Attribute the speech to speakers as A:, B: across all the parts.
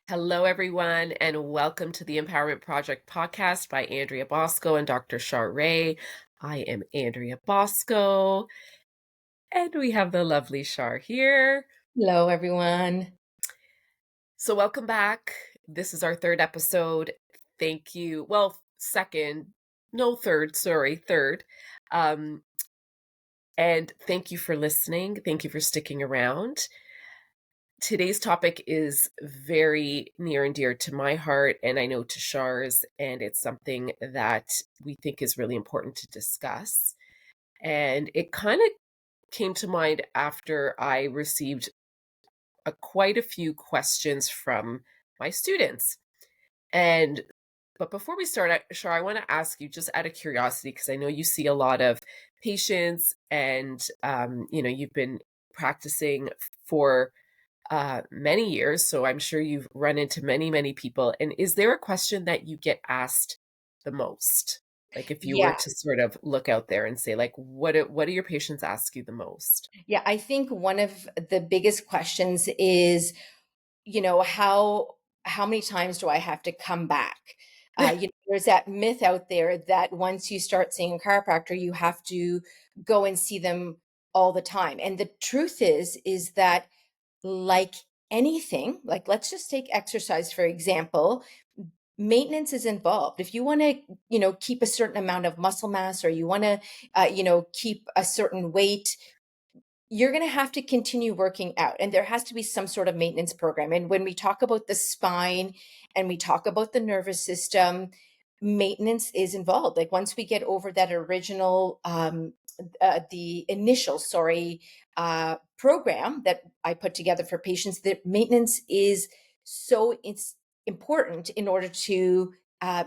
A: Hello, everyone, and welcome to the Empowerment Project podcast by Andrea Bosco and Dr. Shar Ray. I am Andrea Bosco, and we have the lovely Shar here.
B: Hello, everyone.
A: So, welcome back. This is our third episode. Thank you. Well, second, no, third, sorry, third. Um, and thank you for listening. Thank you for sticking around. Today's topic is very near and dear to my heart, and I know to Shar's, and it's something that we think is really important to discuss. And it kind of came to mind after I received quite a few questions from my students. And but before we start, Shar, I want to ask you just out of curiosity, because I know you see a lot of patients, and you've been practicing for many years, so I'm sure you've run into many, many people. And is there a question that you get asked the most? Like if you were
B: Yeah,
A: to sort of look out there and say, like, what do your patients ask you the most?
B: yeah. I think one of the biggest questions is, how many times do I have to come back? There's that myth out there that once you start seeing a chiropractor, you have to go and see them all the time. And the truth is that like anything, like let's just take exercise for example. Maintenance is involved. If you want to, keep a certain amount of muscle mass, or you want to, keep a certain weight, you're going to have to continue working out. And there has to be some sort of maintenance program. And when we talk about the spine and we talk about the nervous system, maintenance is involved. Like once we get over that original, the initial, program that I put together for patients, that maintenance is it's important in order to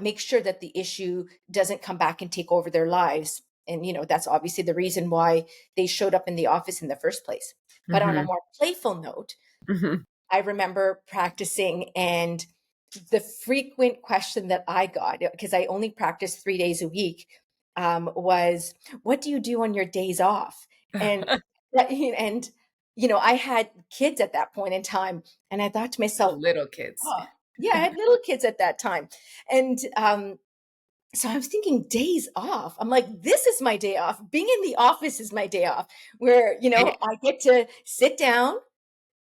B: make sure that the issue doesn't come back and take over their lives. And, that's obviously the reason why they showed up in the office in the first place. But on a
A: Hmm.
B: more playful note,
A: Hmm.
B: I remember practicing, and the frequent question that I got, because I only practiced 3 days a week, was, "What do you do on your days off?" And and I had kids at that point in time, and I thought to
A: Oh,
B: myself,
A: little kids.
B: "Oh, yeah, I had little kids at that time," and so I was thinking days off. I'm like, this is my day off. Being in the office is my day off, where, I get to sit down,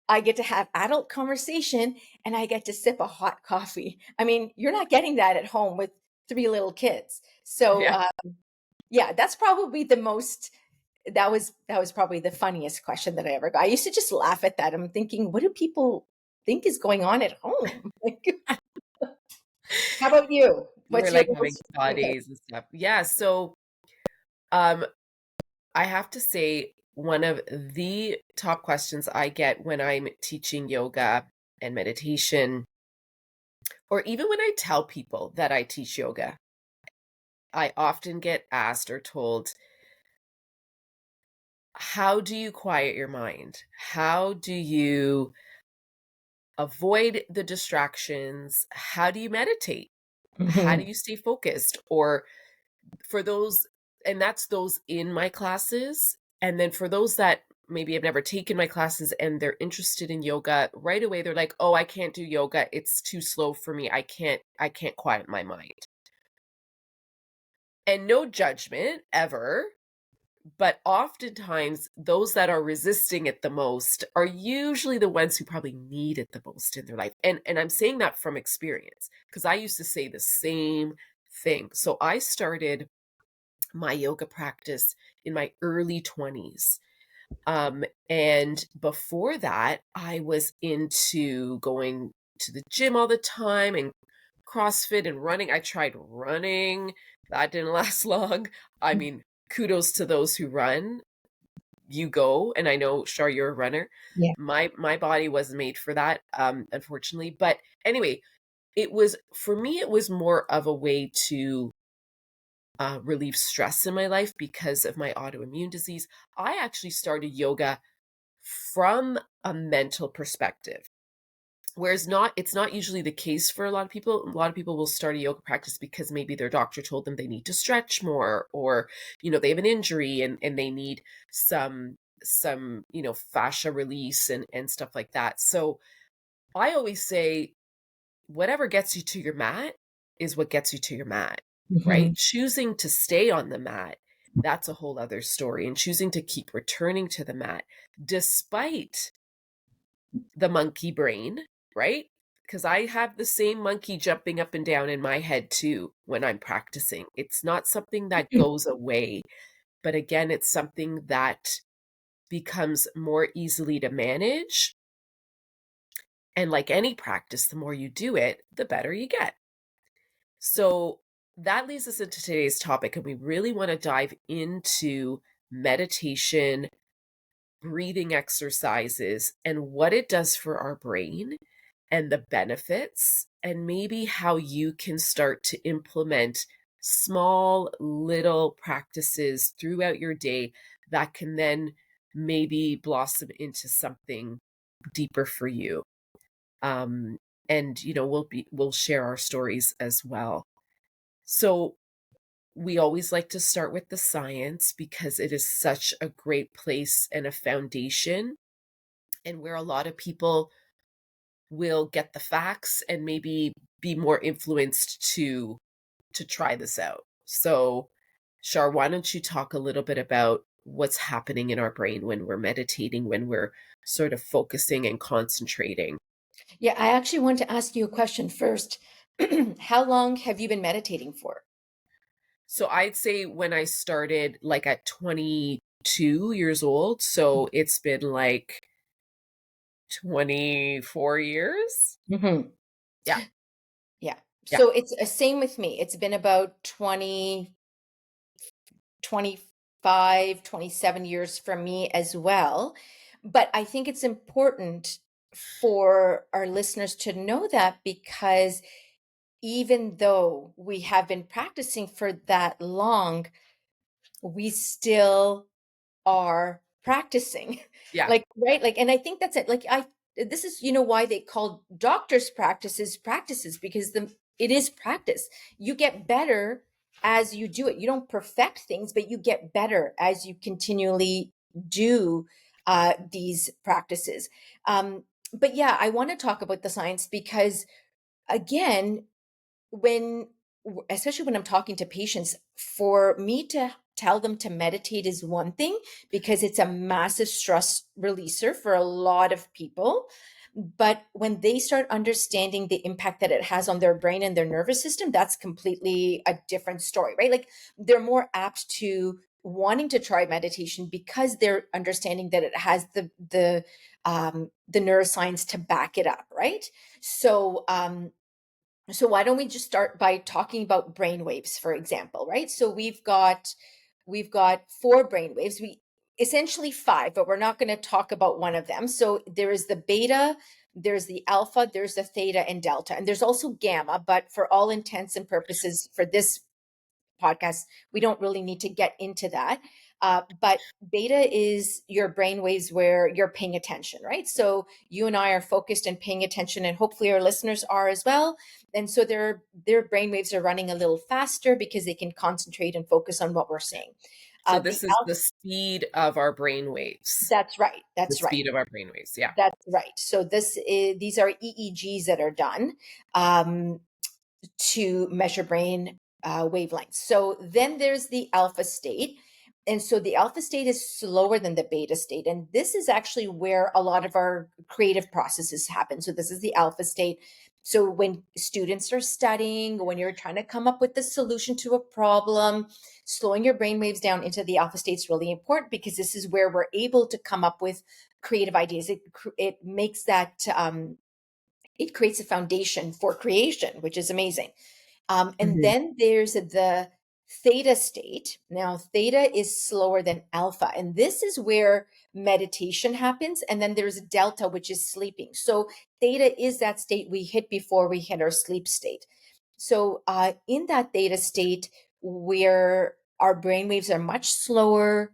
B: I get to have adult conversation, and I get to sip a hot coffee. I mean, you're not getting that at home with three little kids. So,
A: Yeah,
B: yeah, that's probably that was probably the funniest question that I ever got. I used to just laugh at that. I'm thinking, what do people think is going on at home? Like, how about you?
A: we're
B: What's your
A: like having spa days and stuff. Yeah, so um, I have to say, one of the top questions I get when I'm teaching yoga and meditation, or even when I tell people that I teach yoga, I often get asked or told, how do you quiet your mind? How do you avoid the distractions? How do you meditate? How do
B: Mhm.
A: you stay focused? Or for those, and that's those in my classes. And then for those that maybe have never taken my classes and they're interested in yoga, right away they're like, "Oh, I can't do yoga. It's too slow for me. I can't quiet my mind." And no judgment ever. But oftentimes, those that are resisting it the most are usually the ones who probably need it the most in their life. And I'm saying that from experience, because I used to say the same thing. So I started my yoga practice in my early 20s. And before that, I was into going to the gym all the time and CrossFit and running. I tried running. That didn't last long. I mean, kudos to those who run. You go, and I know, Shar, you're a runner.
B: Yeah.
A: My body wasn't made for that, unfortunately. But anyway, it was for me. It was more of a way to relieve stress in my life because of my autoimmune disease. I actually started yoga from a mental perspective. Whereas it's not usually the case for a lot of people. A lot of people will start a yoga practice because maybe their doctor told them they need to stretch more, or they have an injury and they need some fascia release and stuff like that. So I always say whatever gets you to your mat is what gets you to your mat, right?
B: Mhm.
A: Choosing to stay on the mat, that's a whole other story. And choosing to keep returning to the mat despite the monkey brain, right? Because I have the same monkey jumping up and down in my head too when I'm practicing. It's not something that goes away, but again, it's something that becomes more easily to manage. And like any practice, the more you do it, the better you get. So that leads us into today's topic, and we really want to dive into meditation, breathing exercises, and what it does for our brain and the benefits, and maybe how you can start to implement small little practices throughout your day that can then maybe blossom into something deeper for you. Um, and we'll share our stories as well. So we always like to start with the science because it is such a great place and a foundation, and where a lot of people will get the facts and maybe be more influenced to try this out. So, Shar, why don't you talk a little bit about what's happening in our brain when we're meditating, when we're sort of focusing and concentrating?
B: Yeah, I actually want to ask you a question first. How long have you been meditating for?
A: So I'd say when I started like at 22 years old, so it's been like 24 years.
B: Mhm.
A: Yeah.
B: Yeah.
A: Yeah.
B: So it's same with me. It's been about 20, 25, 27 years for me as well. But I think it's important for our listeners to know that, because even though we have been practicing for that long, we still are practicing.
A: Yeah.
B: Like, right? Like, and I think that's it. Like, this is, why they call doctors' practices, because it is practice. You get better as you do it. You don't perfect things, but you get better as you continually do these practices. But yeah, I want to talk about the science because, again, when especially when I'm talking to patients, for me to tell them to meditate is one thing, because it's a massive stress releaser for a lot of people. But when they start understanding the impact that it has on their brain and their nervous system, that's completely a different story, right? Like, they're more apt to wanting to try meditation because they're understanding that it has the neuroscience to back it up, right? So why don't we just start by talking about brain waves, for example, right? So we've got four brain waves. We essentially five, but we're not going to talk about one of them. So there is the beta, there's the alpha, there's the theta and delta, and there's also gamma. But for all intents and purposes for this podcast, we don't really need to get into that. But beta is your brain waves where you're paying attention, right? So you and I are focused and paying attention, and hopefully our listeners are as well. And so their brain waves are running a little faster because they can concentrate and focus on what we're saying.
A: So
B: The
A: this is
B: alpha,
A: the speed of our brain waves.
B: that's right.
A: The
B: That's right.
A: speed of our brain waves. Yeah.
B: That's right. So these are EEGs that are done. To measure brain wavelengths. So then there's the alpha state. And so the alpha state is slower than the beta state. And this is actually where a lot of our creative processes happen. So this is the alpha state. So when students are studying, when you're trying to come up with the solution to a problem, slowing your brain waves down into the alpha state is really important, because this is where we're able to come up with creative ideas. It makes that it creates a foundation for creation, which is amazing. And
A: Mhm.
B: then there's the theta state. Now, theta is slower than alpha, and this is where meditation happens. And then there's delta, which is sleeping. So, theta is that state we hit before we hit our sleep state. So, in that theta state, where our brain waves are much slower,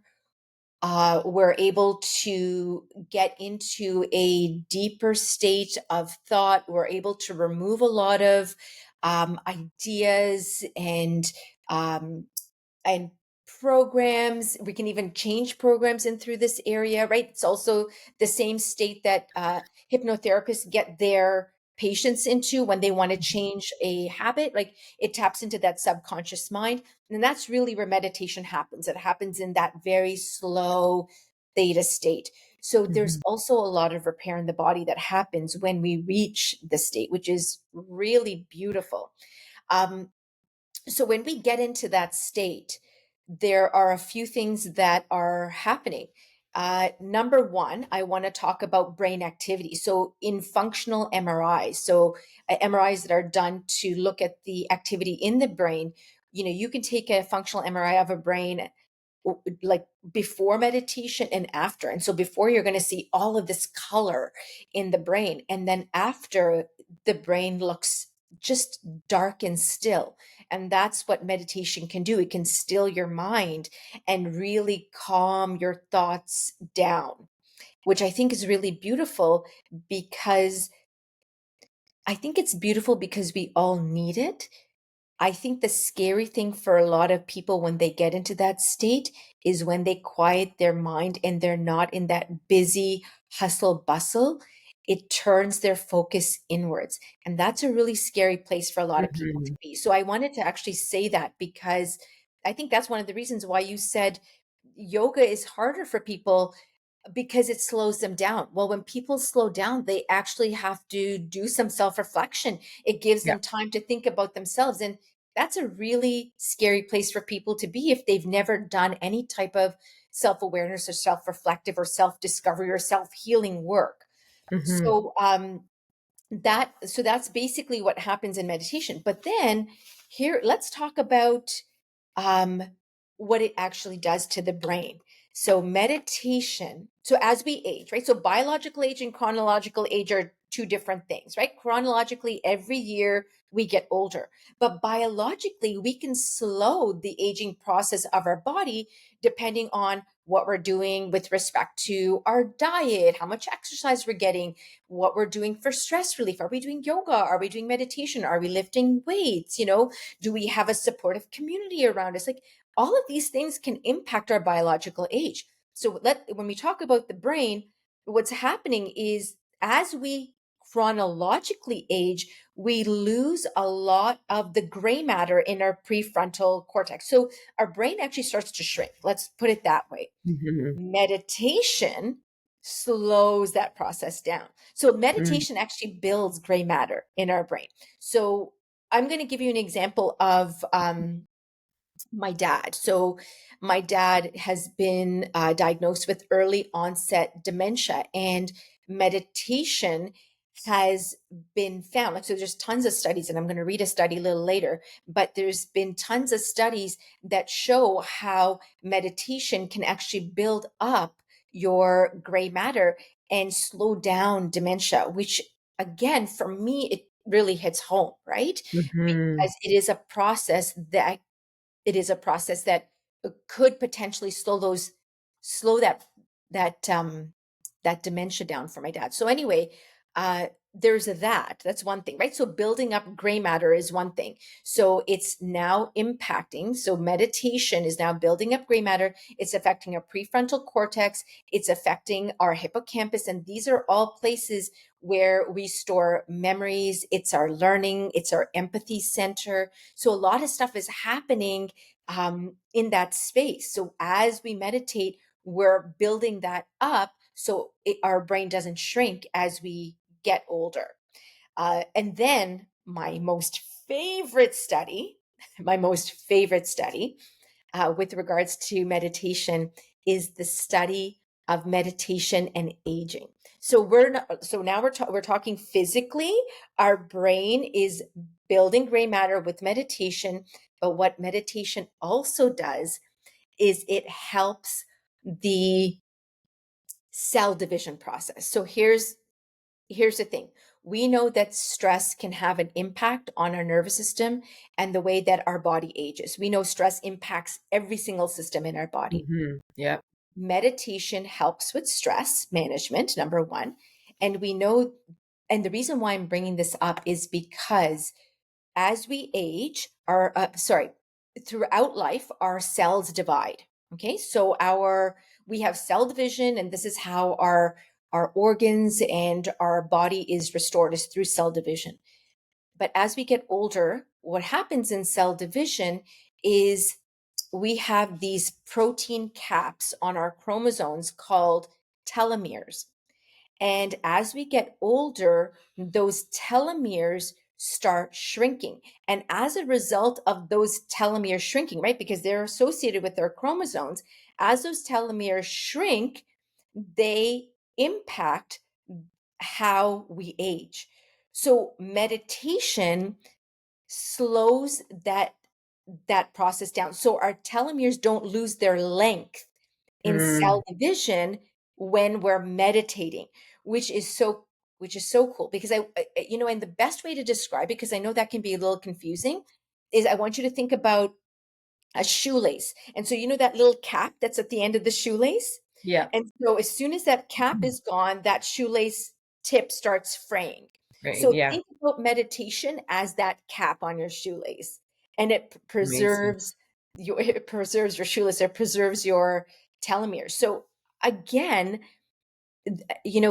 B: we're able to get into a deeper state of thought. We're able to remove a lot of ideas um, and programs. We can even change programs in through this area, right? It's also the same state that hypnotherapists get their patients into when they want to change a habit. Like it taps into that subconscious mind. And that's really where meditation happens. It happens in that very slow theta state. So there's
A: Mhm.
B: also a lot of repair in the body that happens when we reach the state, which is really beautiful. Um, so when we get into that state, there are a few things that are happening. Number one, I want to talk about brain activity. So in functional MRIs, so MRIs that are done to look at the activity in the brain, you can take a functional MRI of a brain like before meditation and after. And so before, you're going to see all of this color in the brain, and then after, the brain looks just dark and still. And that's what meditation can do. It can still your mind and really calm your thoughts down, which I think is really beautiful, because I think it's beautiful because we all need it. I think the scary thing for a lot of people when they get into that state is when they quiet their mind and they're not in that busy hustle bustle, it turns their focus inwards. And that's a really scary place for a lot of people to
A: Mhm.
B: be. So I wanted to actually say that, because I think that's one of the reasons why you said yoga is harder for people, because it slows them down. Well, when people slow down, they actually have to do some self reflection. It gives
A: Yeah.
B: them time to think about themselves. And that's a really scary place for people to be if they've never done any type of self awareness or self reflective or self discovery or self healing work.
A: Mhm.
B: So, that's basically what happens in meditation. But then here, let's talk about um, what it actually does to the brain. So meditation, so as we age, right? So biological age and chronological age are two different things, right? Chronologically, every year we get older, but biologically, we can slow the aging process of our body depending on what we're doing with respect to our diet, how much exercise we're getting, what we're doing for stress relief. Are we doing yoga? Are we doing meditation? Are we lifting weights? Do we have a supportive community around us? Like all of these things can impact our biological age. So when we talk about the brain, what's happening is as we chronologically age, we lose a lot of the gray matter in our prefrontal cortex. So our brain actually starts to shrink. Let's put it that way.
A: Mhm.
B: Meditation slows that process down. So
A: Mm.
B: meditation actually builds gray matter in our brain. So I'm going to give you an example of my dad. So my dad has been diagnosed with early onset dementia, and meditation has been found. Like, so there's tons of studies, and I'm going to read a study a little later, but there's been tons of studies that show how meditation can actually build up your gray matter and slow down dementia, which again, for me, it really hits home, right?
A: Mhm.
B: Because it is a process that could potentially slow that dementia down for my dad. So anyway, there's that's one thing, right? So building up gray matter is one thing. So it's now impacting. So meditation is now building up gray matter. It's affecting our prefrontal cortex. It's affecting our hippocampus. And these are all places where we store memories. It's our learning. It's our empathy center. So a lot of stuff is happening in that space. So as we meditate, we're building that up so our brain doesn't shrink as we get older. And then my most favorite study, my most favorite study with regards to meditation is the study of meditation and aging. So now we're talking physically. Our brain is building gray matter with meditation, but what meditation also does is it helps the cell division process. So here's the thing. We know that stress can have an impact on our nervous system and the way that our body ages. We know stress impacts every single system in our body.
A: Mhm. Yep.
B: Meditation helps with stress management, number one. And we know, and the reason why I'm bringing this up is because as we age, throughout life, our cells divide. Okay, so we have cell division, and this is how our organs and our body is restored is through cell division. But as we get older, what happens in cell division is we have these protein caps on our chromosomes called telomeres. And as we get older, those telomeres start shrinking. And as a result of those telomeres shrinking, right, because they're associated with our chromosomes, as those telomeres shrink, they impact how we age. So meditation slows that process down. So our telomeres don't lose their length in
A: Mm,
B: cell division when we're meditating, which is so cool because and the best way to describe it, because I know that can be a little confusing, is I want you to think about a shoelace. And so that little cap that's at the end of the shoelace?
A: yeah.
B: And so as soon as that cap
A: Mhm.
B: is gone, that shoelace tip starts fraying.
A: Right.
B: So
A: Yeah.
B: think about meditation as that cap on your shoelace, and
A: Amazing.
B: it preserves your shoelace, it preserves your telomeres. So again,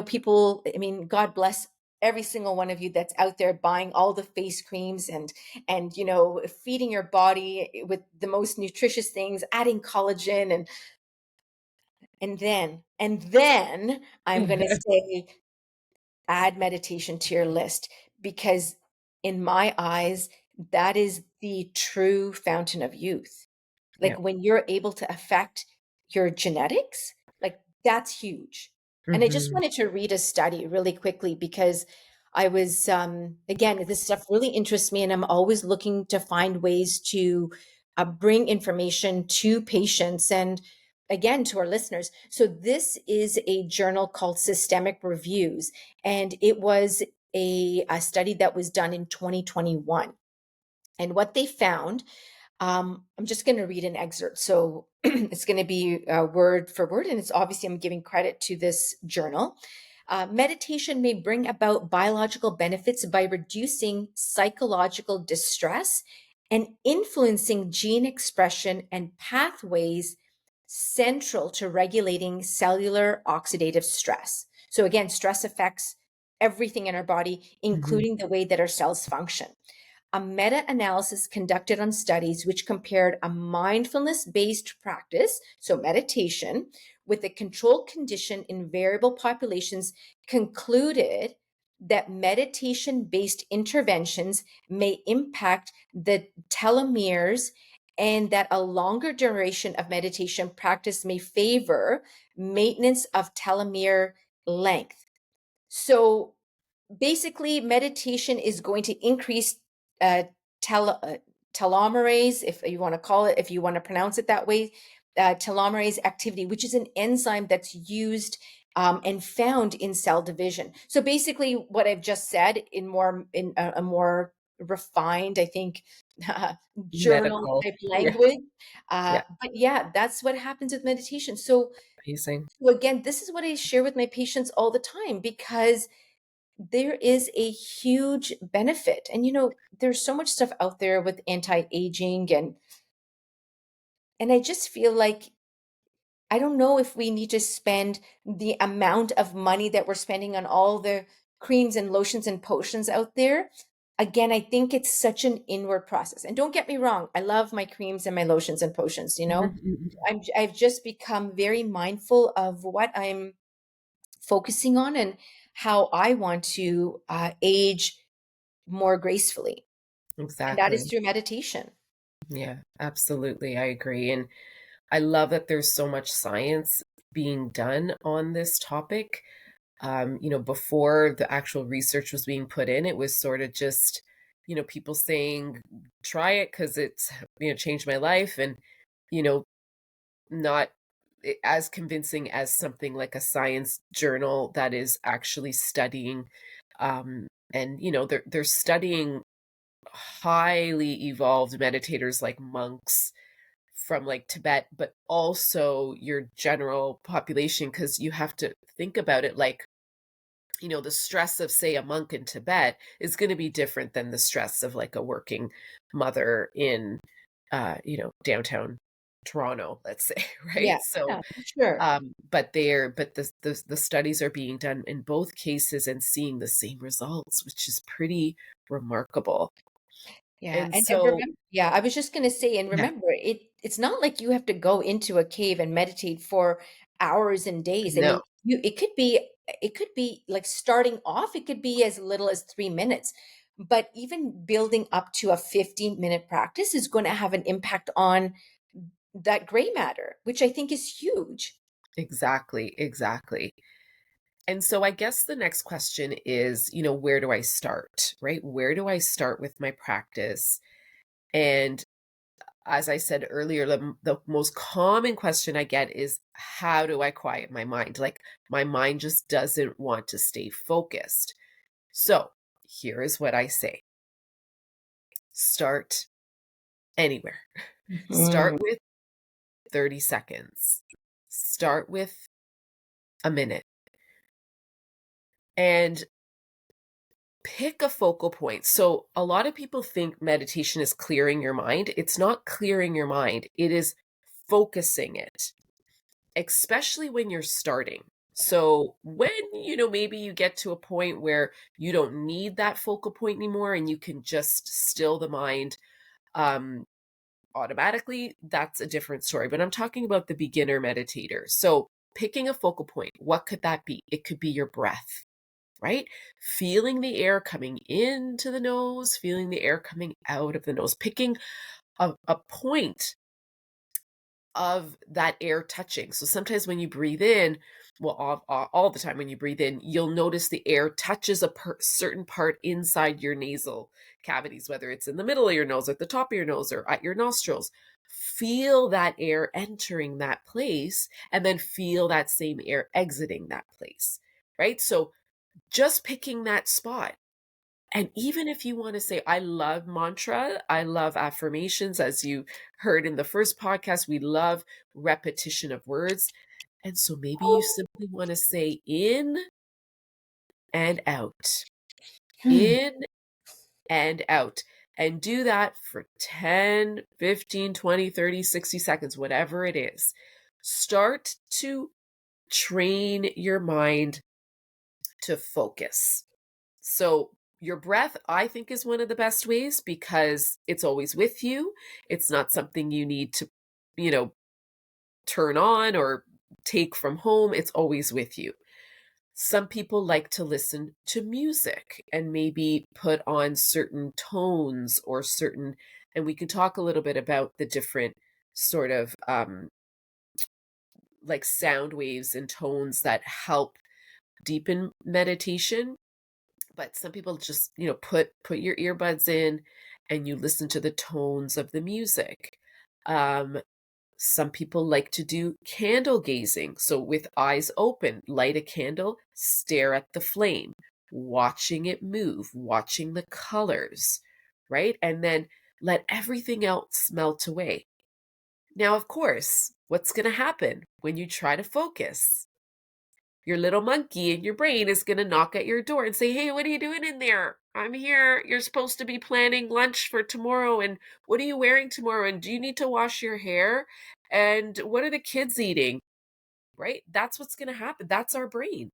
B: people, I mean, God bless every single one of you that's out there buying all the face creams and feeding your body with the most nutritious things, adding collagen and then I'm going to say add meditation to your list, because in my eyes that is the true fountain of youth.
A: Yeah.
B: Like when you're able to affect your genetics, like that's huge. And I just
A: Mhm.
B: wanted to read a study really quickly because I was again, this stuff really interests me and I'm always looking to find ways to bring information to patients and again to our listeners. So this is a journal called Systemic Reviews, and it was a study that was done in 2021. And what they found, I'm just going to read an excerpt. So it's going to be word for word, and it's obviously I'm giving credit to this journal. Meditation may bring about biological benefits by reducing psychological distress and influencing gene expression and pathways central to regulating cellular oxidative stress. So, again, stress affects everything in our body,
A: Mhm.
B: including the way that our cells function. A meta analysis conducted on studies which compared a mindfulness based practice, so meditation, with a controlled condition in variable populations concluded that meditation based interventions may impact the telomeres and that a longer duration of meditation practice may favor maintenance of telomere length. So basically, meditation is going to increase uh, tel- uh, telomerase, if you want to call it, if you want to pronounce it that way, telomerase activity, which is an enzyme that's used and found in cell division. So basically, what I've just said in a more refined, I think, journal
A: Medical.
B: type
A: Yeah.
B: language.
A: Yeah.
B: But yeah, that's what happens with meditation.
A: Amazing.
B: So again, this is what I share with my patients all the time because there is a huge benefit. And there's so much stuff out there with anti-aging and I just feel like I don't know if we need to spend the amount of money that we're spending on all the creams and lotions and potions out there. Again, I think it's such an inward process. And don't get me wrong, I love my creams and my lotions and potions,
A: Mhm, mhm.
B: I've just become very mindful of what I'm focusing on and how I want to age more gracefully. And that is
A: Exactly.
B: through meditation.
A: Yeah, absolutely. I agree. And I love that there's so much science being done on this topic. Before the actual research was being put in, it was sort of just, people saying, try it because it's, changed my life. And, you know, not as convincing as something like a science journal that is actually studying. And, they're studying highly evolved meditators like monks from like Tibet, but also your general population, because you have to think about it like, the stress of, say, a monk in Tibet is going to be different than the stress of like a working mother in, downtown. Toronto, let's say,
B: Yeah,
A: right? So,
B: yeah, sure.
A: but the studies are being done in both cases and seeing the same results, which is pretty remarkable.
B: Yeah,
A: And
B: and
A: so,
B: remember, yeah, I was just gonna say, and
A: yeah,
B: remember, it's not like you have to go into a cave and meditate for hours and days. I
A: no,
B: mean, you it could be like starting off, it could be as little as 3 minutes, but even building up to a 15-minute practice is gonna have an impact on that gray matter, which I think is huge.
A: exactly, exactly. And so I guess the next question is, where do I start, right? Where do I start with my practice? And as I said earlier, the most common question I get is, how do I quiet my mind? Like, my mind just doesn't want to stay focused. So here is what I say: start anywhere. Start
B: Mhm.
A: with 30 seconds, start with a minute, and pick a focal point. So, a lot of people think meditation is clearing your mind. It's not clearing your mind, it is focusing it, especially when you're starting. So, when, maybe you get to a point where you don't need that focal point anymore and you can just still the mind um, automatically, that's a different story. But I'm talking about the beginner meditator. So, picking a focal point, what could that be? It could be your breath, right? Feeling the air coming into the nose, feeling the air coming out of the nose, picking a point of that air touching. So sometimes when you breathe in, well, all the time when you breathe in, you'll notice the air touches a certain part inside your nasal cavities, whether it's in the middle of your nose, at the top of your nose, or at your nostrils. Feel that air entering that place, and then feel that same air exiting that place, right? So just picking that spot. And even if you want to say, I love mantra, I love affirmations, as you heard in the first podcast, we love repetition of words. And so maybe you simply want to say in and out,
B: Hmm.
A: in and out, and do that for 10, 15, 20, 30, 60 seconds, whatever it is. Start to train your mind to focus. So, your breath, I think, is one of the best ways because it's always with you. It's not something you need to, you know, turn on or take from home. It's always with you. Some people like to listen to music and maybe put on certain tones or certain, and we can talk a little bit about the different sort of like sound waves and tones that help deepen meditation. But some people just, put your earbuds in and you listen to the tones of the music. Um, some people like to do candle gazing. So with eyes open, light a candle, stare at the flame, watching it move, watching the colors, right? And then let everything else melt away. Now, of course, what's going to happen when you try to focus? Your little monkey in your brain is going to knock at your door and say, "Hey, what are you doing in there? I'm here. You're supposed to be planning lunch for tomorrow. And what are you wearing tomorrow? And do you need to wash your hair? And what are the kids eating?" Right? That's what's going to happen. That's our brain.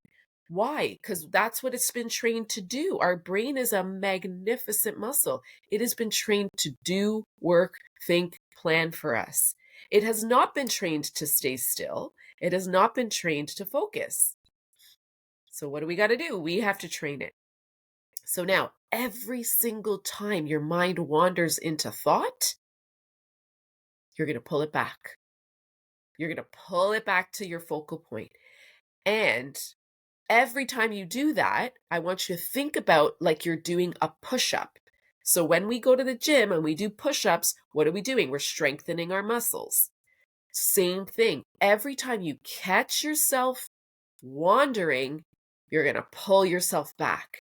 A: Why? Because that's what it's been trained to do. Our brain is a magnificent muscle. It has been trained to do, work, think, plan for us. It has not been trained to stay still. It has not been trained to focus. So what do we got to do? We have to train it. So now, every single time your mind wanders into thought, you're going to pull it back. You're going to pull it back to your focal point. And every time you do that, I want you to think about like you're doing a push up. So when we go to the gym and we do push ups, what are we doing? We're strengthening our muscles. Same thing. Every time you catch yourself wandering, you're going to pull yourself back.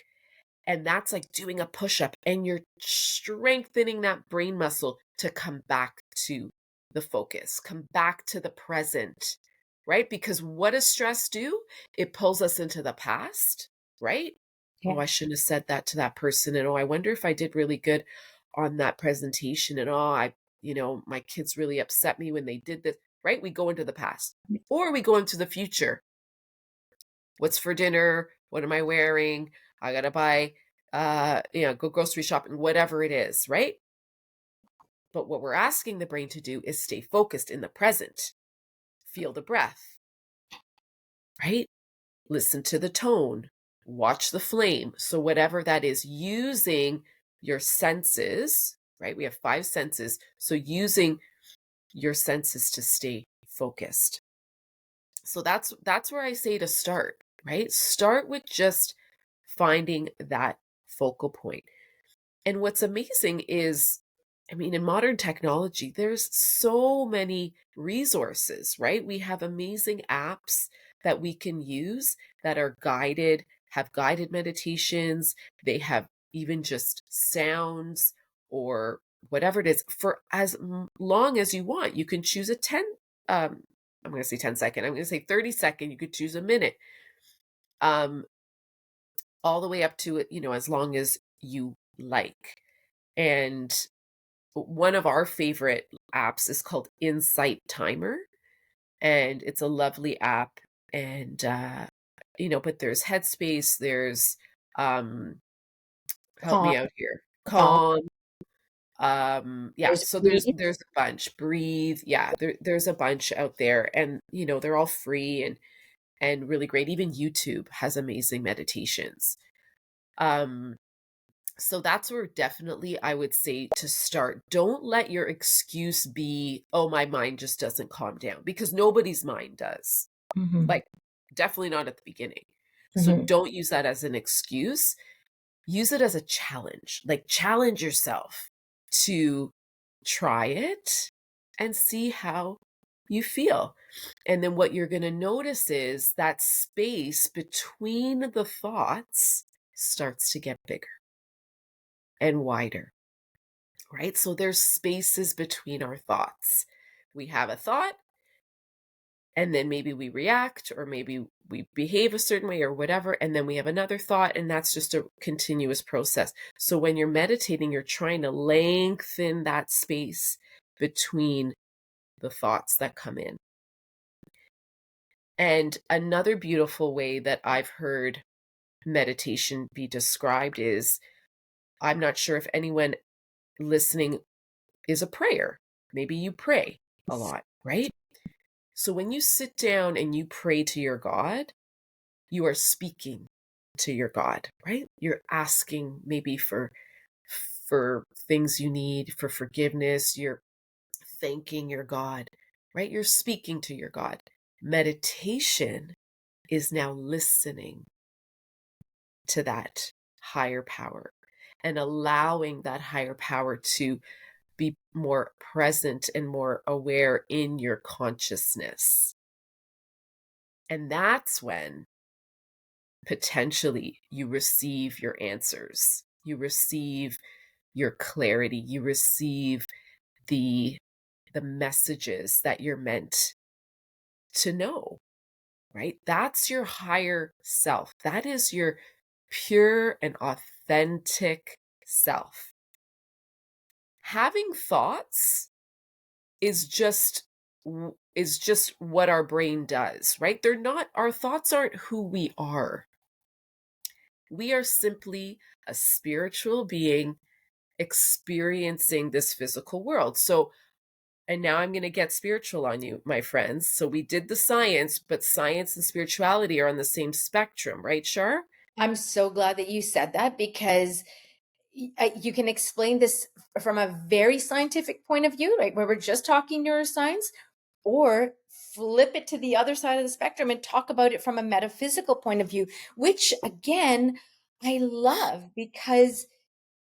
A: And that's like doing a push up, and you're strengthening that brain muscle to come back to the focus, come back to the present, right? Because what does stress do? It pulls us into the past, right? Oh,
B: Yeah.
A: I shouldn't have said that to that person. And oh, I wonder if I did really good on that presentation. And oh, my kids really upset me when they did this, right? We go into the past or we go into the future. What's for dinner? What am I wearing? I got to buy, go grocery shopping, whatever it is, right? But what we're asking the brain to do is stay focused in the present, feel the breath, right? Listen to the tone, watch the flame. So, whatever that is, using your senses, right? We have five senses. So, using your senses to stay focused. So that's where I say to start, right? Start with just finding that focal point. And what's amazing is, I mean, in modern technology, there's so many resources, right? We have amazing apps that we can use that are guided, have guided meditations. They have even just sounds or whatever it is for as long as you want. You can choose a 10, I'm going to say 10-second, I'm going to say 30-second. You could choose a minute, um, all the way up to it, as long as you like. And one of our favorite apps is called Insight Timer, and it's a lovely app. And but there's Headspace, there's um, help
B: Calm,
A: me out here,
B: calm.
A: Calm. Yeah,
B: There's
A: so there's
B: breathe.
A: there's a bunch. Breathe, yeah, there's a bunch out there, and they're all free and really great. Even YouTube has amazing meditations. Um, So that's where definitely I would say to start. Don't let your excuse be, oh, my mind just doesn't calm down, because nobody's mind does.
B: Mhm,
A: Like, definitely not at the beginning. So
B: mhm.
A: don't use that as an excuse. Use it as a challenge. Like, challenge yourself to try it and see how you feel. And then what you're going to notice is that space between the thoughts starts to get bigger and wider. Right? So there's spaces between our thoughts. We have a thought, and then maybe we react, or maybe we behave a certain way, or whatever. And then we have another thought, and that's just a continuous process. So when you're meditating, you're trying to lengthen that space between the thoughts that come in. And another beautiful way that I've heard meditation be described is, I'm not sure if anyone listening is a prayer. Maybe you pray a lot, right? So when you sit down and you pray to your God, you are speaking to your God, right? You're asking maybe for things you need, for forgiveness, you're thanking your God, right? You're speaking to your God. Meditation is now listening to that higher power and allowing that higher power to be more present and more aware in your consciousness. And that's when potentially you receive your answers. You receive your clarity. You receive the messages that you're meant to know, right? That's your higher self. That is your pure and authentic self. Having thoughts is just what our brain does, right? They're not Our thoughts aren't who we are. We are simply a spiritual being experiencing this physical world. So, and now I'm going to get spiritual on you, my friends. So we did the science, but science and spirituality are on the same spectrum, right, Shar?
B: I'm so glad that you said that because you can explain this from a very scientific point of view, like where we're just talking neuroscience, or flip it to the other side of the spectrum and talk about it from a metaphysical point of view, which again, I love because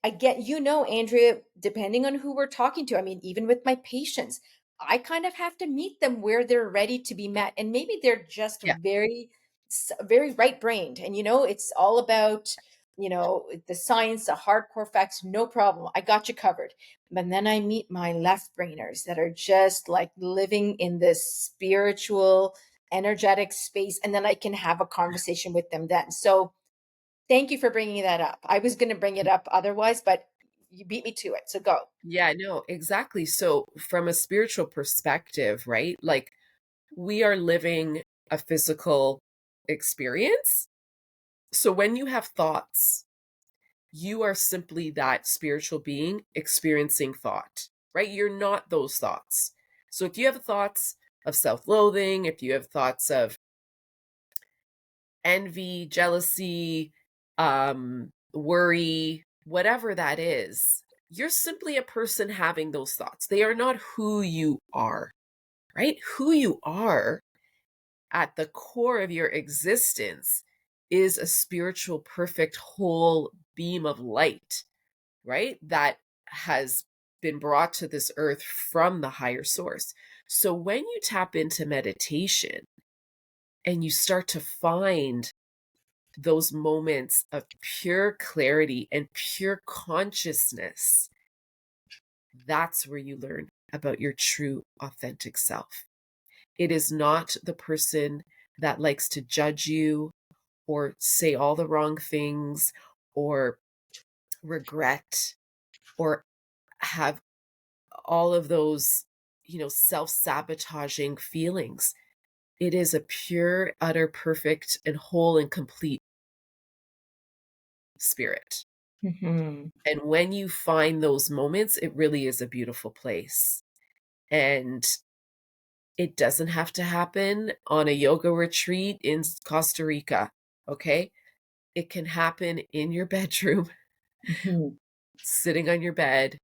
B: I get, Andrea, depending on who we're talking to. I mean, even with my patients, I kind of have to meet them where they're ready to be met. And maybe they're just
A: Yeah.
B: very right brained. And, it's all about, the science, the hardcore facts, no problem. I got you covered. But then I meet my left brainers that are just like living in this spiritual, energetic space. And then I can have a conversation with them then. So, thank you for bringing that up. I was going to bring it up otherwise, but you beat me to it. So go.
A: Yeah, no, exactly. So from a spiritual perspective, right? Like we are living a physical experience. So when you have thoughts, you are simply that spiritual being experiencing thought, right? You're not those thoughts. So if you have thoughts of self loathing, if you have thoughts of envy, jealousy, worry, whatever that is, you're simply a person having those thoughts. They are not who you are, right? Who you are at the core of your existence is a spiritual, perfect, whole beam of light, right? That has been brought to this earth from the higher source. So when you tap into meditation and you start to find those moments of pure clarity and pure consciousness, that's where you learn about your true, authentic self. It is not the person that likes to judge you or say all the wrong things or regret or have all of those, self-sabotaging feelings. It is a pure, utter, perfect, and whole and complete spirit.
B: Mhm.
A: And when you find those moments, it really is a beautiful place. And it doesn't have to happen on a yoga retreat in Costa Rica, okay? It can happen in your bedroom,
B: Mhm.
A: sitting on your bed,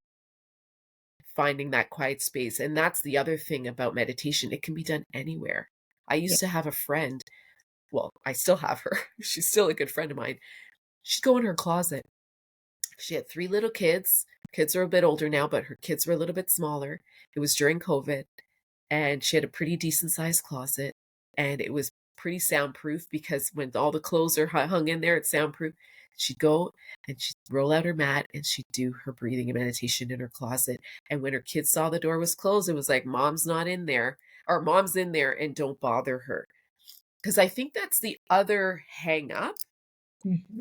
A: finding that quiet space. And that's the other thing about meditation. It can be done anywhere. I
B: Yeah.
A: used to have a friend, well, I still have her. She's still a good friend of mine. She'd go in her closet. She had 3 little kids. Kids are a bit older now, but her kids were a little bit smaller. It was during COVID, and she had a pretty decent sized closet, and it was pretty soundproof because when all the clothes are hung in there, it's soundproof. She'd go and she'd roll out her mat and she'd do her breathing and meditation in her closet. And when her kids saw the door was closed, it was like, Mom's not in there, or Mom's in there and don't bother her. Because I think that's the other hang up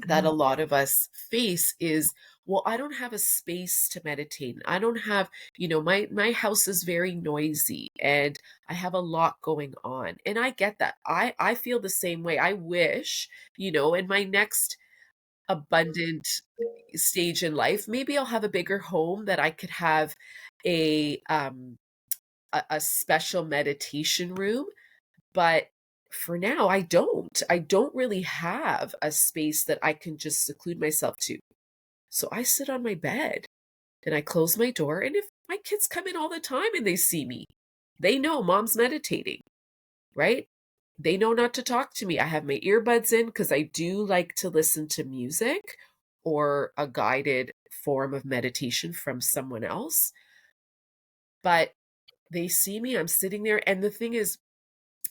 A: that a
B: Mhm.
A: lot of us face is, well, I don't have a space to meditate. I don't have, my house is very noisy and I have a lot going on. And I get that. I feel the same way. I wish, in my next abundant stage in life, maybe I'll have a bigger home that I could have a a special meditation room, but for now, I don't. I don't really have a space that I can just seclude myself to. So I sit on my bed and I close my door. And if my kids come in all the time and they see me, they know Mom's meditating, right? They know not to talk to me. I have my earbuds in because I do like to listen to music or a guided form of meditation from someone else. But they see me, I'm sitting there. And the thing is,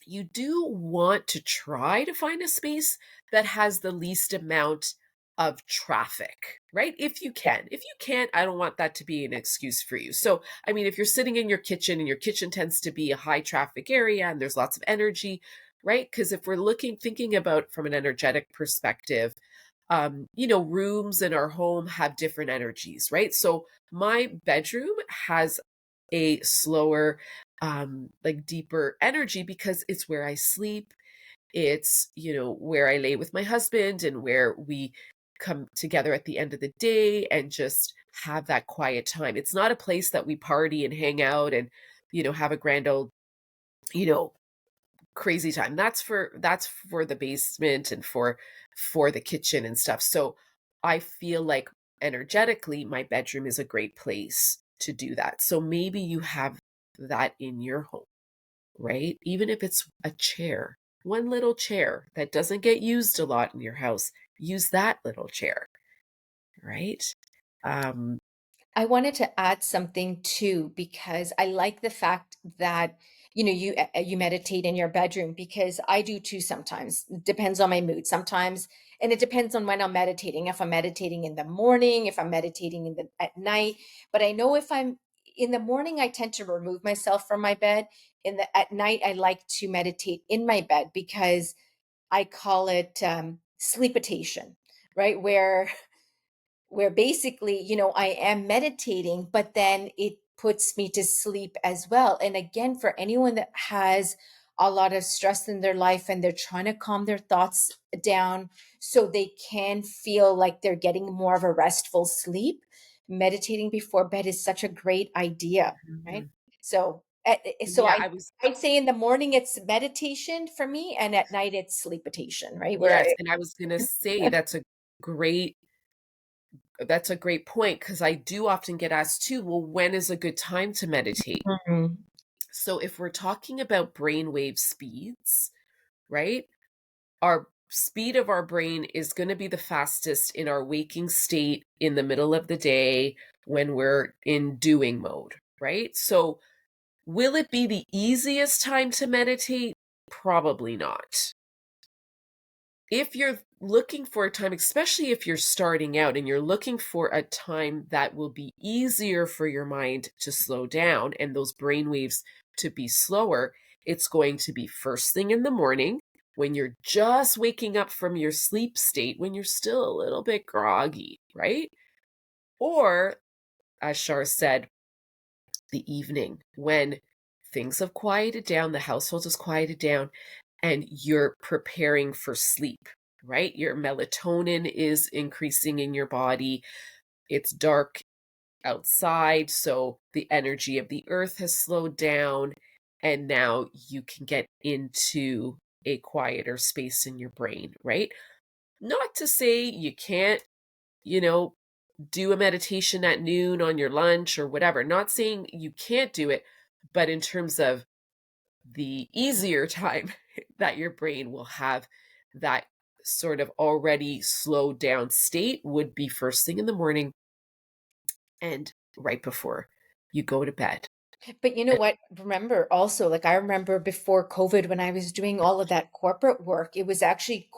A: you do want to try to find a space that has the least amount of traffic, right? If you can. If you can't, I don't want that to be an excuse for you. So, I mean, if you're sitting in your kitchen and your kitchen tends to be a high traffic area and there's lots of energy, right? Because if we're thinking about from an energetic perspective, rooms in our home have different energies, right? So my bedroom has a slower, like deeper energy because it's where I sleep. It's, where I lay with my husband and where we come together at the end of the day and just have that quiet time. It's not a place that we party and hang out and, have a grand old, you know, crazy time. That's for the basement and for the kitchen and stuff. So I feel like energetically my bedroom is a great place to do that. So maybe you have that in your home, right? Even if it's a chair, one little chair that doesn't get used a lot in your house, use that little chair, right? Um
B: I wanted to add something too, because I like the fact that, you meditate in your bedroom, because I do too sometimes. It depends on my mood sometimes. And it depends on when I'm meditating. If I'm meditating in the morning, if I'm meditating at night. But I know if I'm in the morning, I tend to remove myself from my bed. At night, I like to meditate in my bed because I call it sleepitation, right? Where where basically, I am meditating, but then it puts me to sleep as well. And again, for anyone that has a lot of stress in their life and they're trying to calm their thoughts down so they can feel like they're getting more of a restful sleep, meditating before bed is such a great idea, right?
A: Mhm.
B: So, so
A: Yeah,
B: I
A: I was
B: I'd say in the morning it's meditation for me, and at night it's sleepitation, right? Where
A: yes, and I was gonna say great that's a great point because I do often get asked too, well, when is a good time to meditate?
B: Mhm.
A: So if we're talking about brainwave speeds, right? Our speed of our brain is going to be the fastest in our waking state in the middle of the day when we're in doing mode, right? So will it be the easiest time to meditate? Probably not. If you're looking for a time, especially if you're starting out and you're looking for a time that will be easier for your mind to slow down and those brain waves to be slower, it's going to be first thing in the morning when you're just waking up from your sleep state, when you're still a little bit groggy, right? Or, as Shar said, the evening when things have quieted down, the household has quieted down, and you're preparing for sleep, right? Your melatonin is increasing in your body. It's dark outside, so the energy of the earth has slowed down, and now you can get into a quieter space in your brain, right? Not to say you can't, you know, do a meditation at noon on your lunch or whatever. Not saying you can't do it, but in terms of the easier time that your brain will have that sort of already slowed down state would be first thing in the morning and right before you go to bed.
B: But you know what? Remember also, like I remember before COVID when I was doing all of that corporate work, it was actually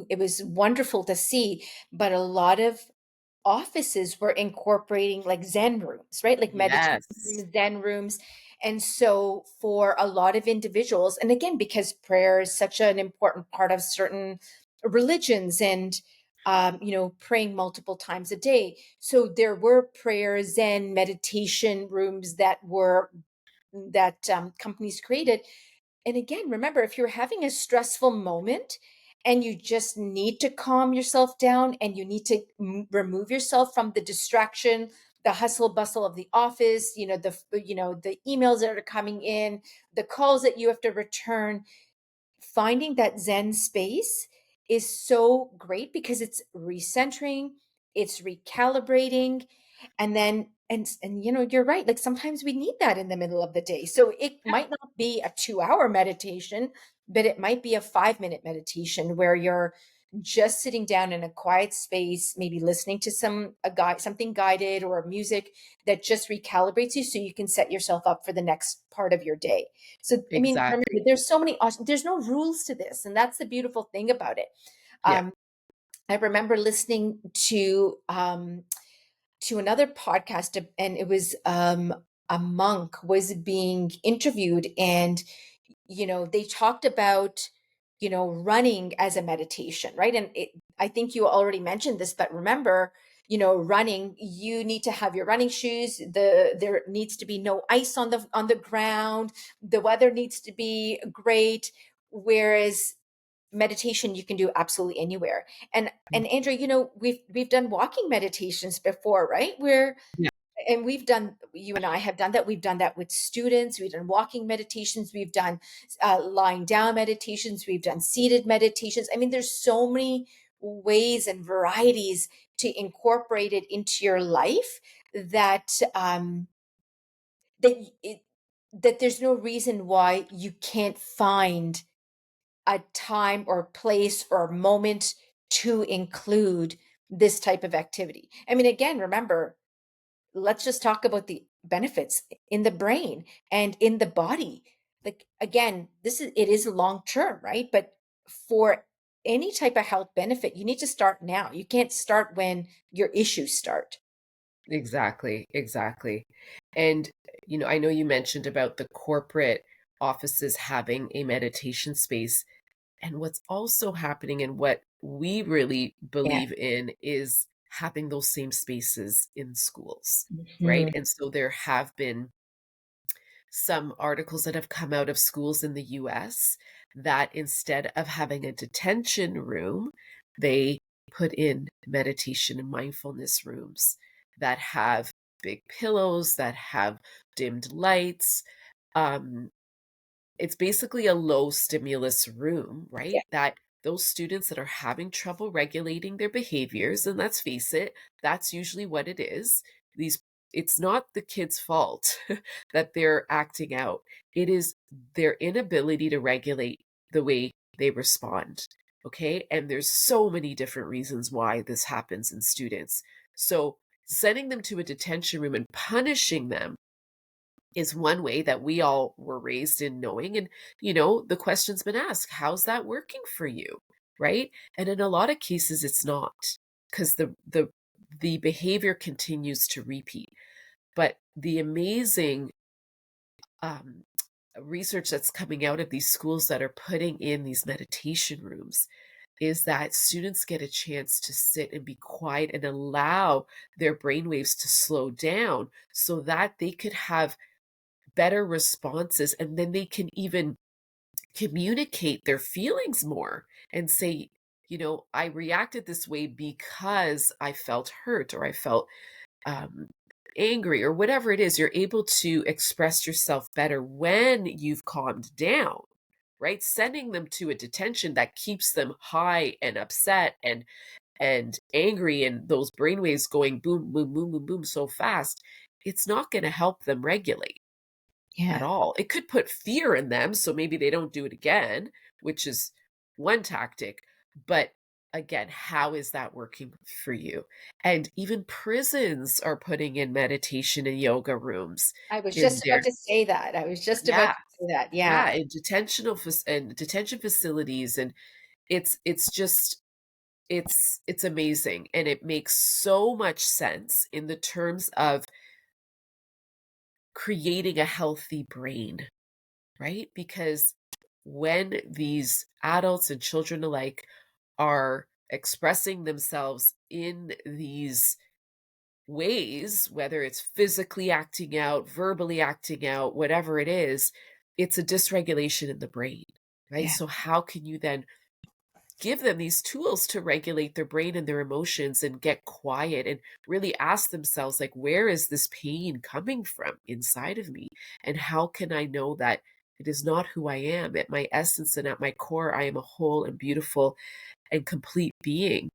B: it was wonderful to see, but a lot of offices were incorporating like Zen rooms, right? Like meditation
A: Yes,
B: rooms, Zen rooms. And so for a lot of individuals, and again, because prayer is such an important part of certain religions and praying multiple times a day. So there were prayer, Zen, meditation rooms that companies created. And again, remember, if you're having a stressful moment and you just need to calm yourself down and you need to remove yourself from the distraction, the hustle bustle of the office, the emails that are coming in, the calls that you have to return, finding that Zen space is so great because it's recentering, it's recalibrating, and then and you're right. Like sometimes we need that in the middle of the day. So it might not be a 2-hour meditation, but it might be a 5-minute meditation where you're just sitting down in a quiet space, maybe listening to something guided or music that just recalibrates you so you can set yourself up for the next part of your day. So, I mean, remember,
A: exactly.
B: there's so many awesome, there's no rules to this. And that's the beautiful thing about it.
A: Yeah.
B: Um, I remember listening to another podcast, and it was a monk was being interviewed, and they talked about running as a meditation, right? And I think you already mentioned this, but remember, running, you need to have your running shoes, there needs to be no ice on the ground, the weather needs to be great, whereas meditation you can do absolutely anywhere. And Andrea, we've done walking meditations before, right? Where
A: Yeah.
B: and you and I have done that. We've done that with students. We've done walking meditations. We've done lying down meditations. We've done seated meditations. I mean, there's so many ways and varieties to incorporate it into your life that that it, that there's no reason why you can't find a time or place or moment to include this type of activity. I mean, again, remember, let's just talk about the benefits in the brain and in the body. Like again, it is long term, right? But for any type of health benefit, you need to start now. You can't start when your issues start.
A: Exactly, exactly. And, I know you mentioned about the corporate offices having a meditation space. And what's also happening and what we really
B: Yeah.
A: believe in is having those same spaces in schools, right?
B: Mhm.
A: And so there have been some articles that have come out of schools in the US that instead of having a detention room, they put in meditation and mindfulness rooms that have big pillows, that have dimmed lights. Um, it's basically a low stimulus room,
B: Yeah,
A: right? That those students that are having trouble regulating their behaviors, and let's face it, that's usually what it is. These It's not the kids' fault that they're acting out. It is their inability to regulate the way they respond. Okay? And there's so many different reasons why this happens in students. So sending them to a detention room and punishing them is one way that we all were raised in knowing. And, the question's been asked, how's that working for you? Right. And in a lot of cases, it's not, because the behavior continues to repeat. But the amazing um, research that's coming out of these schools that are putting in these meditation rooms is that students get a chance to sit and be quiet and allow their brainwaves to slow down so that they could have better responses, and then they can even communicate their feelings more and say, I reacted this way because I felt hurt, or I felt um, angry, or whatever it is. You're able to express yourself better when you've calmed down, right? Sending them to a detention that keeps them high and upset and angry, and those brainwaves going boom boom boom boom boom so fast, it's not going to help them regulate at
B: yeah.
A: all. It could put fear in them, so maybe they don't do it again, which is one tactic. But again, how is that working for you? And even prisons are putting in meditation and yoga rooms
B: I was
A: in
B: just
A: their
B: about to say that. I was just about
A: yeah,
B: to say that.
A: yeah,
B: Yeah.
A: in detention facilities, and it's just it's amazing, and it makes so much sense in the terms of creating a healthy brain, right? Because when these adults and children alike are expressing themselves in these ways, whether it's physically acting out, verbally acting out, whatever it is, it's a dysregulation in the brain, right?
B: Yeah.
A: So, how can you then give them these tools to regulate their brain and their emotions and get quiet and really ask themselves, like, where is this pain coming from inside of me, and how can I know that it is not who I am? At my essence and at my core, I am a whole and beautiful and complete being,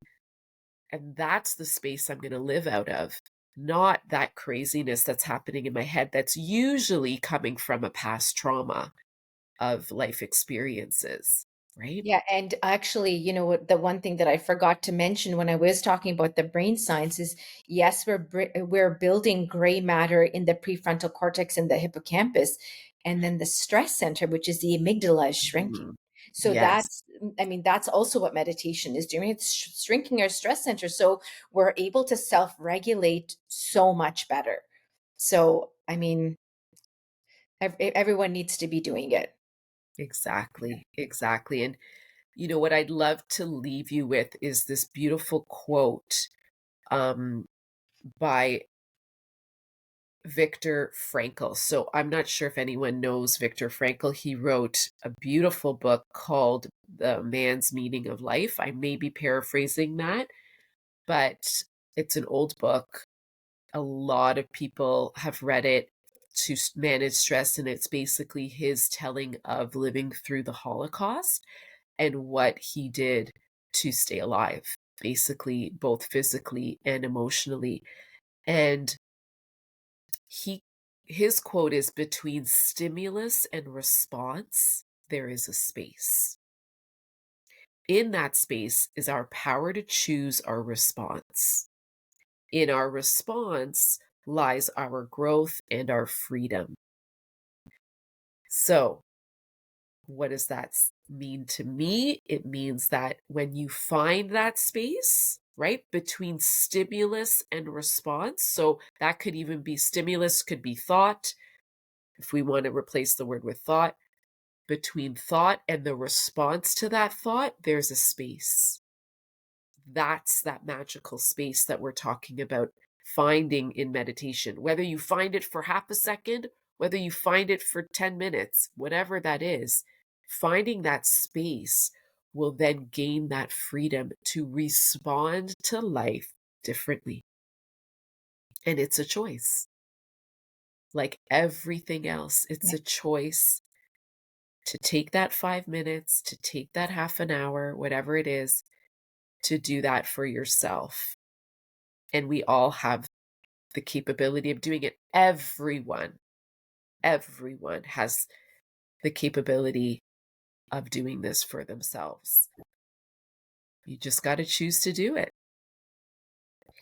A: and that's the space I'm going to live out of, not that craziness that's happening in my head that's usually coming from a past trauma of life experiences, right?
B: Yeah, and actually, you know what, the one thing that I forgot to mention when I was talking about the brain science is, yes, we're building gray matter in the prefrontal cortex and the hippocampus, and then the stress center, which is the amygdala, is shrinking.
A: Mhm.
B: So
A: Yes.
B: I mean, that's also what meditation is doing. It's shrinking our stress center, so we're able to self-regulate so much better. So, I mean, everyone needs to be doing it.
A: Exactly, exactly. And what I'd love to leave you with is this beautiful quote um, by Viktor Frankl. So I'm not sure if anyone knows Viktor Frankl. He wrote a beautiful book called The Man's Meaning of Life. I may be paraphrasing that, but it's an old book. A lot of people have read it to manage stress, and it's basically his telling of living through the Holocaust and what he did to stay alive, basically, both physically and emotionally. And he his quote is, between stimulus and response, there is a space. In that space is our power to choose our response. In our response lies our growth and our freedom. So, what does that mean to me? It means that when you find that space, right, between stimulus and response, so that could even be stimulus, could be thought, if we want to replace the word with thought, between thought and the response to that thought, there's a space. That's that magical space that we're talking about finding in meditation. Whether you find it for half a second, whether you find it for 10 minutes, whatever that is, finding that space will then gain that freedom to respond to life differently. And it's a choice. Like everything else, it's
B: Yeah.
A: a choice to take that 5 minutes, to take that half an hour, whatever it is, to do that for yourself. And we all have the capability of doing it. Everyone has the capability of doing this for themselves. You just got to choose to do it,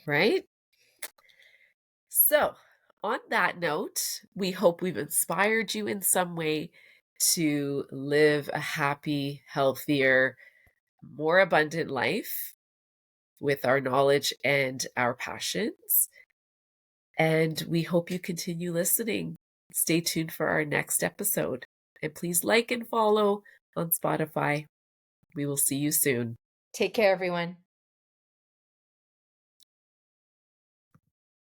A: right? So, on that note, we hope we've inspired you in some way to live a happy, healthier, more abundant life with our knowledge and our passions. And we hope you continue listening. Stay tuned for our next episode. And please like and follow on Spotify. We will see you soon.
B: Take care, everyone.